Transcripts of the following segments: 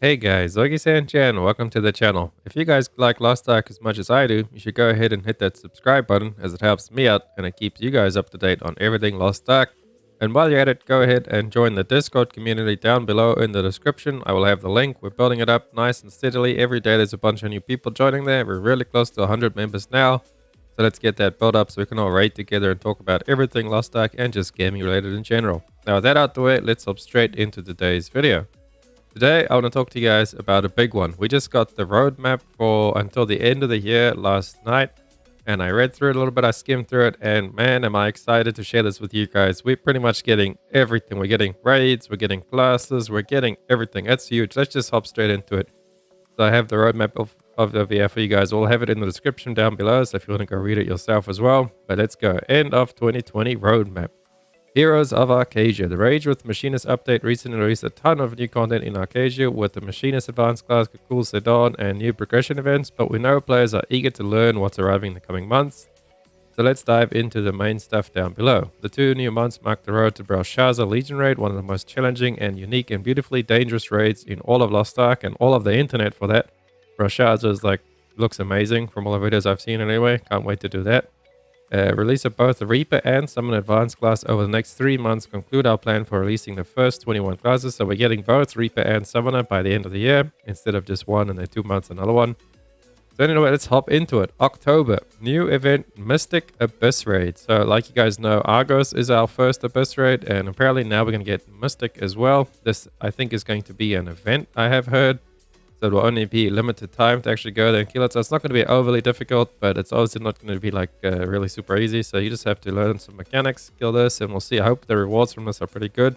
Hey guys, Zogi-san Chan, welcome to the channel. If you guys like Lost Ark as much as I do, you should go ahead and hit that subscribe button as it helps me out and it keeps you guys up to date on everything Lost Ark. And while you're at it, go ahead and join the Discord community down below in the description. I will have the link. We're building it up nice and steadily. Every day there's a bunch of new people joining there. We're really close to 100 members now. So let's get that built up so we can all raid together and talk about everything Lost Ark and just gaming related in general. Now with that out the way, let's hop straight into today's video. Today, I want to talk to you guys about a big one. We just got the roadmap for until the end of the year last night, and I read through it a little bit. I skimmed through it, and man, am I excited to share this with you guys. We're pretty much getting everything. We're getting raids, we're getting classes, we're getting everything. That's huge. Let's just hop straight into it. So I have the roadmap of yeah, for you guys. We'll have it in the description down below, so if you want to go read it yourself as well. But let's go. End of 2020 roadmap. Heroes of Arcadia. The Rage with Machinist update recently released a ton of new content in Arcadia with the Machinist Advanced class, cool Sedan, and new progression events, but we know players are eager to learn what's arriving in the coming months. So let's dive into the main stuff down below. The 2 new months mark the road to Belshazzar Legion Raid, one of the most challenging and unique and beautifully dangerous raids in all of Lost Ark and all of the internet for that. Belshazzar is looks amazing from all the videos I've seen anyway. Can't wait to do that. Release of both the Reaper and Summon Advanced class over the next 3 months conclude our plan for releasing the first 21 classes. So we're getting both Reaper and Summoner by the end of the year instead of just one and then 2 months another one. So anyway, let's hop into it. October, new event Mystic Abyss Raid. So like you guys know, Argos is our first Abyss Raid, and apparently now we're going to get Mystic as well. This I think is going to be an event, I have heard. So it will only be limited time to actually go there and kill it. So it's not going to be overly difficult, but it's also not going to be really super easy. So you just have to learn some mechanics, kill this, and we'll see. I hope the rewards from this are pretty good.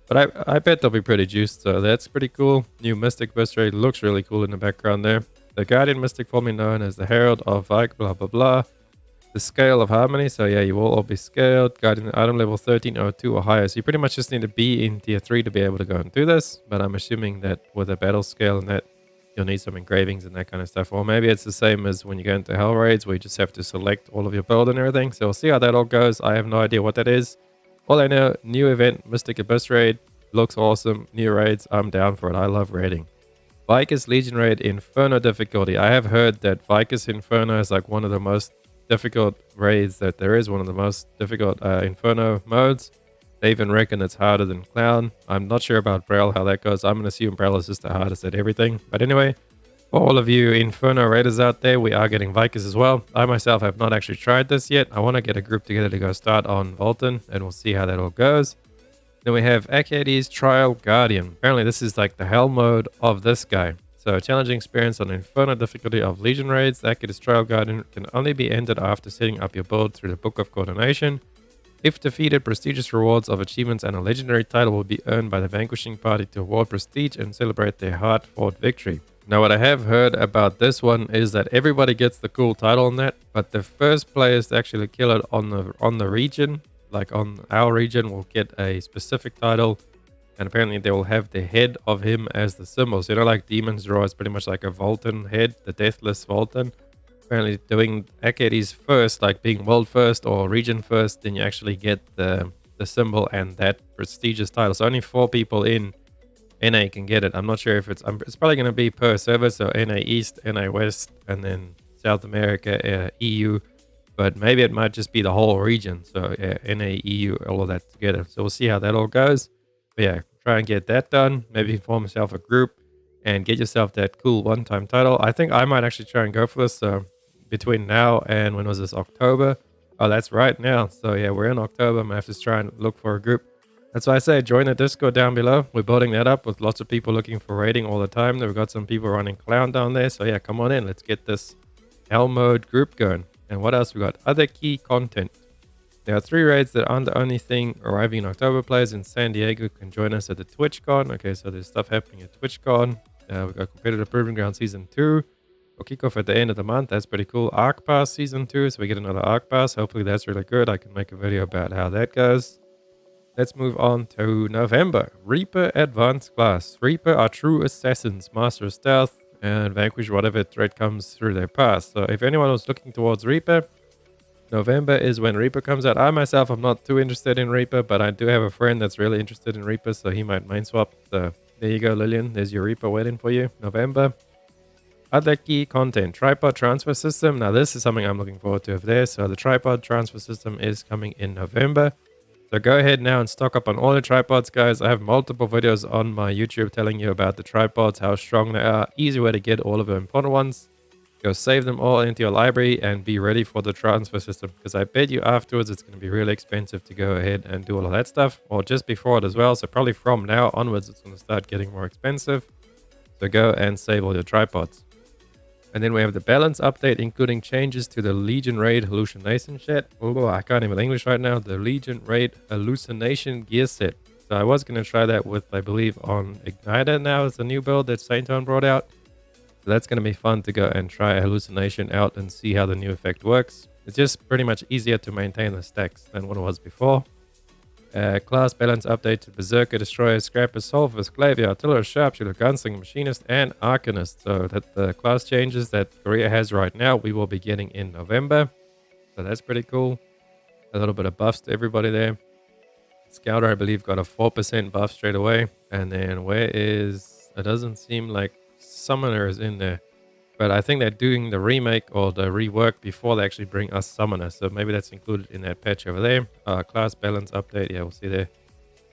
But I bet they'll be pretty juiced, so that's pretty cool. New Mystic Burst Raid looks really cool in the background there. The Guardian Mystic, formerly known as the Herald of Vike, blah blah blah. The Scale of Harmony, so yeah, you will all be scaled. Guardian item level 1302 or higher. So you pretty much just need to be in tier 3 to be able to go and do this. But I'm assuming that with a battle scale and that, you'll need some engravings and that kind of stuff. Or maybe it's the same as when you go into Hell Raids, where you just have to select all of your build and everything. So we'll see how that all goes. I have no idea what that is. All I know, new event, Mystic Abyss Raid. Looks awesome. New raids, I'm down for it. I love raiding. Vicus Legion Raid Inferno difficulty. I have heard that Vicus Inferno is like one of the most difficult raids that there is. One of the most difficult Inferno modes. They even reckon it's harder than Clown. I'm not sure about Abrel, how that goes. I'm going to assume Abrel is just the hardest at everything. But anyway, for all of you Inferno Raiders out there, we are getting Vicus as well. I myself have not actually tried this yet. I want to get a group together to go start on Volton, and we'll see how that all goes. Then we have Arcades Trial Guardian. Apparently this is like the hell mode of this guy. So challenging experience on Inferno difficulty of Legion Raids. Arcades Trial Guardian can only be entered after setting up your build through the Book of Coordination. If defeated, prestigious rewards of achievements and a legendary title will be earned by the vanquishing party to award prestige and celebrate their hard-fought victory. Now, what I have heard about this one is that everybody gets the cool title on that, but the first players to actually kill it on the region, like on our region, will get a specific title, and apparently they will have the head of him as the symbol. So, you know, like Demon's Draw is pretty much like a Volton head, the Deathless Volton. Apparently doing Arcades first, like being world first or region first, then you actually get the symbol and that prestigious title. So only 4 people in NA can get it. I'm not sure if it's probably going to be per server, so NA East, NA West, and then South America, EU, but maybe it might just be the whole region. So yeah, NA, EU, all of that together. So we'll see how that all goes. But yeah, try and get that done. Maybe form yourself a group and get yourself that cool one-time title. I think I might actually try and go for this. So between now and when was this, October? Oh, that's right now. So yeah, we're in October. I'm gonna have to try and look for a group. That's why I say join the Discord down below. We're building that up with lots of people looking for raiding all the time. We've got some people running Clown down there. So yeah, come on in. Let's get this Hell mode group going. And what else we got? Other key content. There are 3 raids that aren't the only thing arriving in October. Players in San Diego can join us at the TwitchCon. Okay, so there's stuff happening at TwitchCon. We've got Competitive Proving Ground Season 2. We'll kick off at the end of the month. That's pretty cool. Arc Pass Season 2. So we get another Arc Pass. Hopefully that's really good. I can make a video about how that goes. Let's move on to November. Reaper Advanced Class. Reaper are true assassins. Master of Stealth and vanquish whatever threat comes through their path. So if anyone was looking towards Reaper, November is when Reaper comes out. I myself am not too interested in Reaper, but I do have a friend that's really interested in Reaper, so he might main swap. So There you go, Lillian. There's your Reaper waiting for you. November. Other key content. Tripod transfer system. Now, this is something I'm looking forward to over there. So, the tripod transfer system is coming in November. So, go ahead now and stock up on all the tripods, guys. I have multiple videos on my YouTube telling you about the tripods, how strong they are. Easy way to get all of the important ones. Go save them all into your library and be ready for the transfer system, because I bet you afterwards it's going to be really expensive to go ahead and do all of that stuff, or just before it as well. So probably from now onwards it's going to start getting more expensive. So go and save all your tripods. And then we have the balance update, including changes to the Legion Raid hallucination set. Oh, I can't even English right now. The Legion Raid hallucination gear set. So I was going to try that with, I believe, on Igniter now. It's a new build that Sainton brought out. So that's going to be fun to go and try hallucination out and see how the new effect works. It's just pretty much easier to maintain the stacks than what it was before. Class balance update to Berserker, Destroyer, Scrapper, Solver, Sclavia, Artillery, Sharpshooter, Gunslinger, Machinist, and Arcanist. So that the class changes that Korea has right now, we will be getting in November. So that's pretty cool. A little bit of buffs to everybody there. Scouter, I believe, got a 4% buff straight away. And then where is... It doesn't seem like Summoner is in there, but I think they're doing the remake or the rework before they actually bring us Summoner, so maybe that's included in that patch over there. Class balance update, yeah, we'll see there.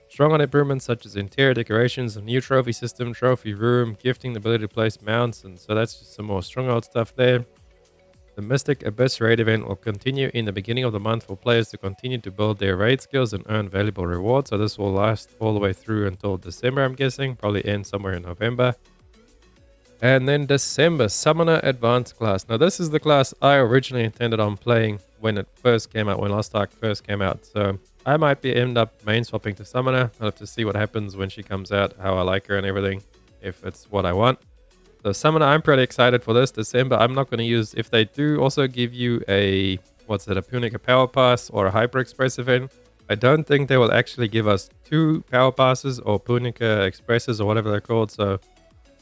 Strong on improvements such as interior decorations, a new trophy system, trophy room, gifting the ability to place mounts, and so that's just some more stronghold stuff there. The Mystic Abyss raid event will continue in the beginning of the month for players to continue to build their raid skills and earn valuable rewards, so this will last all the way through until December, I'm guessing, probably end somewhere in November. And then December, Summoner Advanced class. Now this is the class I originally intended on playing when it first came out, when Lost Ark first came out. So I might end up main swapping to Summoner. I'll have to see what happens when she comes out, how I like her and everything, if it's what I want. So Summoner, I'm pretty excited for this. December, I'm not going to use, if they do also give you a, a Punica Power Pass or a Hyper Express event, I don't think they will actually give us 2 Power Passes or Punica Expresses or whatever they're called. So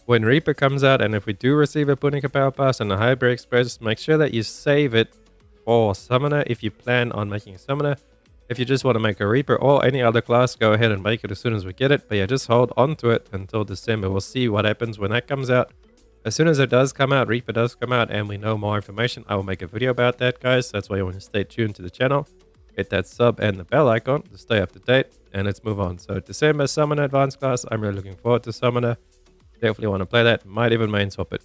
when Reaper comes out, and if we do receive a Punica Power Pass and a Hybrid Express, make sure that you save it for Summoner if you plan on making a Summoner. If you just want to make a Reaper or any other class, go ahead and make it as soon as we get it. But yeah, just hold on to it until December. We'll see what happens when that comes out. As soon as it does come out, Reaper does come out, and we know more information, I will make a video about that, guys. That's why you want to stay tuned to the channel. Hit that sub and the bell icon to stay up to date. And let's move on. So December, Summoner Advanced class. I'm really looking forward to Summoner. Definitely want to play that. Might even main swap it.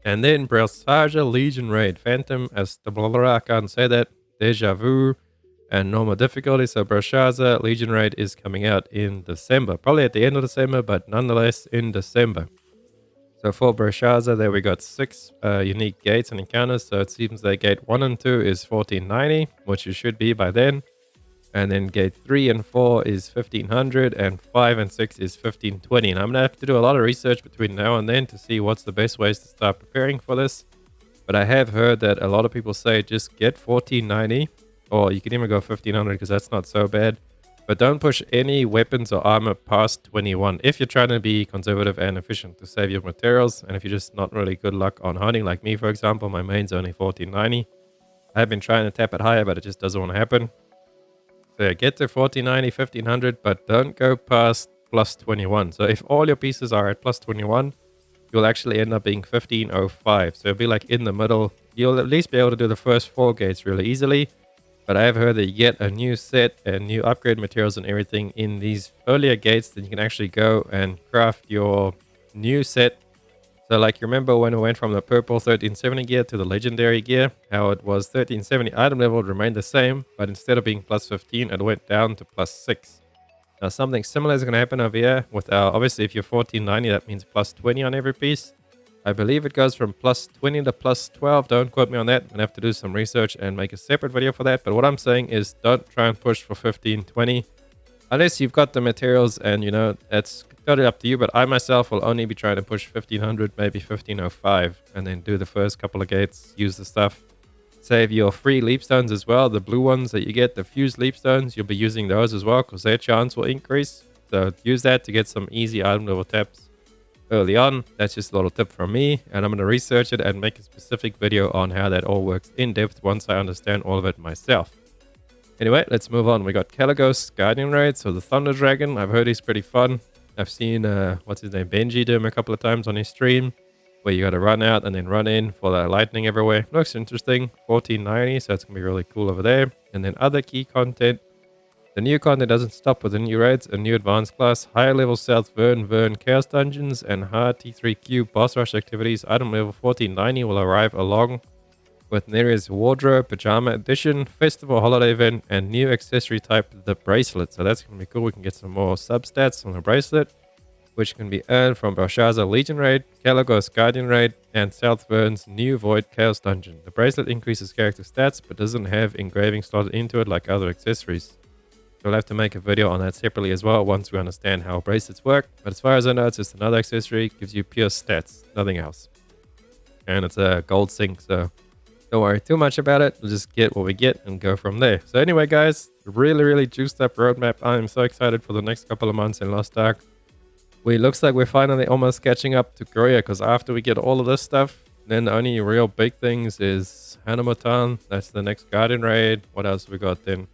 And then Brelsaja Legion Raid. Phantom as the I can't say that. Deja Vu and normal difficulty. So Brelsaja Legion Raid is coming out in December. Probably at the end of December, but nonetheless in December. So for Brelsaja, there we got 6 unique gates and encounters. So it seems that gate 1 and 2 is 1490, which it should be by then. And then gate 3 and 4 is 1500, and 5 and 6 is 1520. And I'm going to have to do a lot of research between now and then to see what's the best ways to start preparing for this. But I have heard that a lot of people say just get 1490, or you can even go 1500 because that's not so bad. But don't push any weapons or armor past 21 if you're trying to be conservative and efficient to save your materials. And if you're just not really good luck on hunting, like me, for example, my main's only 1490. I've been trying to tap it higher, but it just doesn't want to happen. So yeah, get to 1490, 1500, but don't go past plus 21. So if all your pieces are at plus 21, you'll actually end up being 1505. So it'll be like in the middle. You'll at least be able to do the first 4 gates really easily. But I have heard that you get a new set and new upgrade materials and everything in these earlier gates, then you can actually go and craft your new set. So like you remember when we went from the purple 1370 gear to the legendary gear, how it was 1370 item level remained the same, but instead of being plus 15, it went down to plus 6. Now something similar is going to happen over here with our, obviously if you're 1490, that means plus 20 on every piece. I believe it goes from plus 20 to plus 12. Don't quote me on that. I'm going to have to do some research and make a separate video for that. But what I'm saying is don't try and push for 1520 unless you've got the materials, and you know, that's totally up to you. But I myself will only be trying to push 1500, maybe 1505, and then do the first couple of gates, use the stuff. Save your free leap stones as well. The blue ones that you get, the fused leap stones, you'll be using those as well because their chance will increase. So use that to get some easy item level taps early on. That's just a little tip from me, and I'm going to research it and make a specific video on how that all works in depth once I understand all of it myself. Anyway, let's move on. We got Caligos Guardian Raid, so the Thunder Dragon. I've heard he's pretty fun. I've seen, what's his name, Benji do him a couple of times on his stream, where you got to run out and then run in for the lightning everywhere. Looks interesting. 1490, so it's going to be really cool over there. And then other key content. The new content doesn't stop with the new raids, a new advanced class, higher level South Vern Chaos Dungeons, and hard T3Q boss rush activities. Item level 1490 will arrive along with Neria's Wardrobe Pajama Edition, Festival Holiday Event, and new accessory type, the Bracelet. So that's going to be cool. We can get some more substats on the Bracelet, which can be earned from Belshazzar Legion Raid, Caligos Guardian Raid, and South Vern's new Void Chaos Dungeon. The Bracelet increases character stats, but doesn't have engraving slotted into it like other accessories. So we'll have to make a video on that separately as well once we understand how bracelets work. But as far as I know, it's just another accessory. Gives you pure stats, nothing else. And it's a gold sync, so don't worry too much about it. We'll just get what we get and go from there. So anyway, guys, really juiced up roadmap. I'm so excited for the next couple of months in Lost Ark. Looks like we're finally almost catching up to Korea, because after we get all of this stuff, then the only real big things is Hanamatan. That's the next Guardian Raid. What else we got then?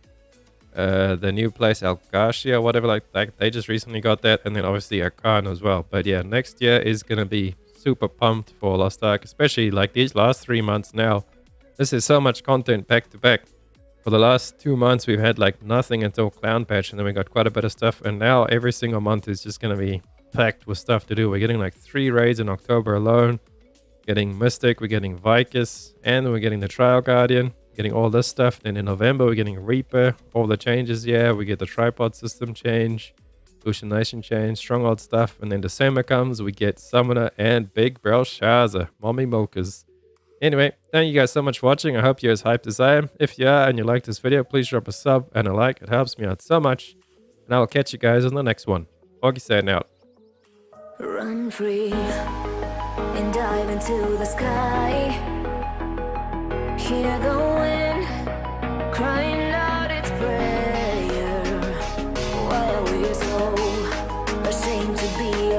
The new place, Algacia, whatever like that. They just recently got that, and then obviously Akan as well. But yeah, next year is gonna be super pumped for Lost Ark, especially like these last 3 months now. This is so much content back to back. For the last 2 months, we've had like nothing until Clown Patch, and then we got quite a bit of stuff. And now every single month is just gonna be packed with stuff to do. We're getting like 3 raids in October alone. Getting Mystic, we're getting Vicus, and we're getting the Trial Guardian. Getting all this stuff. Then in November, we're getting Reaper. All the changes, yeah. We get the tripod system change, hallucination change, stronghold stuff. And then December comes, we get Summoner and Big Belshazzar, Mommy Milkers. Anyway, thank you guys so much for watching. I hope you're as hyped as I am. If you are and you like this video, please drop a sub and a like. It helps me out so much. And I will catch you guys on the next one. Augie out. Run free and dive into the sky. Hear the wind crying.